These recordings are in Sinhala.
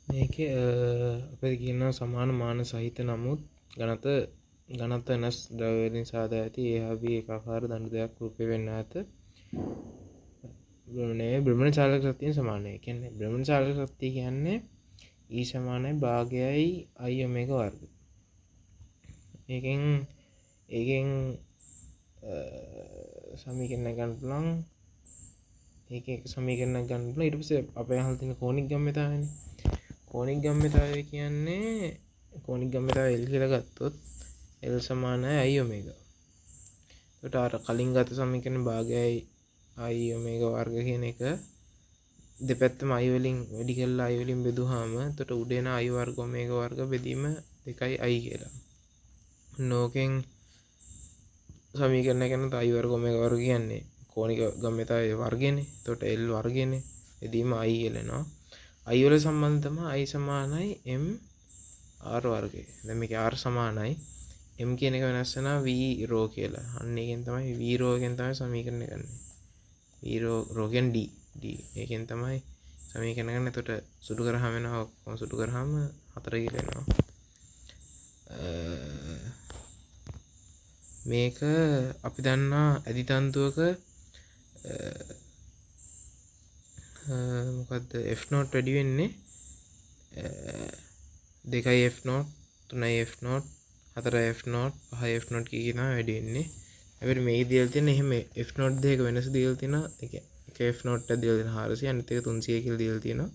මේකේ අපිට කියනවා සමාන මාන සහිත නමුත් ඝනත වෙනස් ද්‍රව්‍ය වලින් සාදා ඇති ඒ හා ඒකාකාර දණු දෙකක් රූපේ වෙන්න ඇත. භ්‍රමණ චාලක ශක්තියෙන් සමානයි. කියන්නේ භ්‍රමණ චාලක ශක්තිය කියන්නේ E සමානයි භාගයයි I ඔමේගා වර්ග. ඒකෙන් සමීකරණයක් ගන්න පුළුවන්. ඒක සමීකරණයක් ගන්න පුළුවන්. ඊට පස්සේ අපේ අහලා තියෙන කෝණික ගම්‍යතාවයනේ. කෝණික ගම්‍යතාවය කියන්නේ කෝණික ගම්‍යතාවය L කියලා ගත්තොත් L සමානයි I ඔමේගා. ඒකට අර කලින් ගත සමීකරණ භාගයයි I ඔමේගා වර්ග කියන එක දෙපැත්තම I වලින් වැඩි කරලා I වලින් බෙදුවාම එතකොට උඩ එන I වර්ග ඔමේගා වර්ග බෙදීම 2යි I කියලා. නෝකෙන් සමීකරණය කරන I වර්ග ඔමේගා වර්ග කියන්නේ කෝණික ගම්‍යතාවයේ වර්ගයනේ. එතකොට L වර්ගයනේ. බෙදීම I කියලා එනවා. I වල සම්බන්ධ තමයි I සමානයි m r වර්ගය. දැන් මේකේ r සමානයි m කියන එක වෙනස් වෙනවා v rho කියලා. අන්න ඒකෙන් තමයි v rho එකෙන් තමයි සමීකරණය කරන්නේ. v rho කියන්නේ d. ඒකෙන් තමයි සමීකරණය කරන්නේ. එතකොට සුදු කරාම වෙනවා ඔක්කොම සුදු කරාම 4 කියලා එනවා. මේක අපි දන්නා ඇදි තන්තුවක මොකද්ද f0 වැඩි වෙන්නේ 2යි f0 3යි f0 4යි f0 5යි f0 කියනවා වැඩි වෙන්නේ. හැබැයි මේ දීලා තියෙන එහෙම f0 දෙක වෙනස දීලා තියෙනවා. ඒ කියන්නේ එක f0 එක දීලා තියෙන 400 අනිත් එක 300 කියලා දීලා තියෙනවා.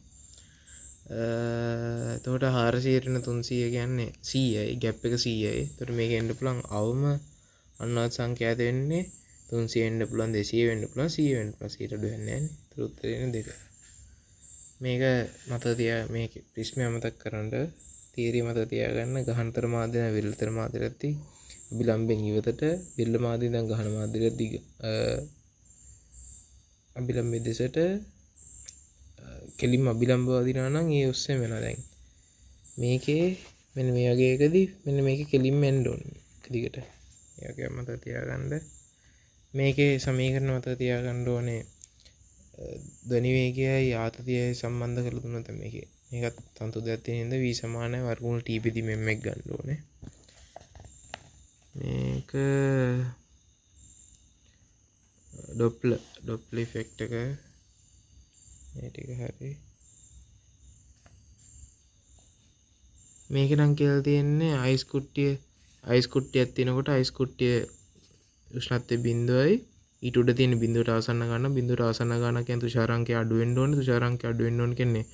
එතකොට 400 ට 300 කියන්නේ 100යි ગેප් එක 100යි. එතකොට මේක එන්න පුළුවන් අවම අන්වත් සංඛ්‍යාත වෙන්නේ 300 වෙන්න පුළුවන් 200 වෙන්න පුළුවන් 100 වෙන්න පුළුවන් 100ට අඩු වෙන්නේ නැහැ නේ. ඒතර උත්තරේ එන්නේ 2. මේක මතක තියා මේක ප්‍රශ්නය මතක් කරන්න තීරිය මතක තියාගන්න ගහනතර මාධ්‍ය විරලතර මාධ්‍යයත් අභිලම්බෙන් ඉවතට විරල මාධ්‍ය ඉඳන් ගහන මාධ්‍යයට දිග අභිලම්බෙ දෙසට කෙලින්ම අභිලම්බ වදිනවා නම් ඒ ඔස්සේ වෙනවා. දැන් මේකේ මෙන්න මේ වගේ එකදී මෙන්න මේකේ කෙලින්ම එන්න ඕනේ එක දිගට. ඒ වගේ මතක තියාගන්න. මේකේ සමීකරණ මතක තියාගන්න ඕනේ. ධ්වනි වේගයයි ආතතියයි සම්බන්ධ කරලා දුන්නොත් මේකත් තන්තු දෙකක් තියෙන හින්දා v සමානයි වර්ගමූල t බෙදීම m එක ගන්න ඕනේ. මේක ඩොප්ලර් ඉෆෙක්ට් එක මේ ටික හරි. මේක නම් කියලා තියෙන්නේ අයිස් කුට්ටියක් තියෙනකොට අයිස් කුට්ටිය උෂ්ණත්වය 0යි ඊට උඩ තියෙන බිඳුවට ආසන්න ගන්න බිඳුවට ආසන්න ගන්න කියන්නේ තුෂාරාංකය අඩු වෙන්න ඕනේ. තුෂාරාංකය අඩු වෙන්න ඕනේ කියන්නේ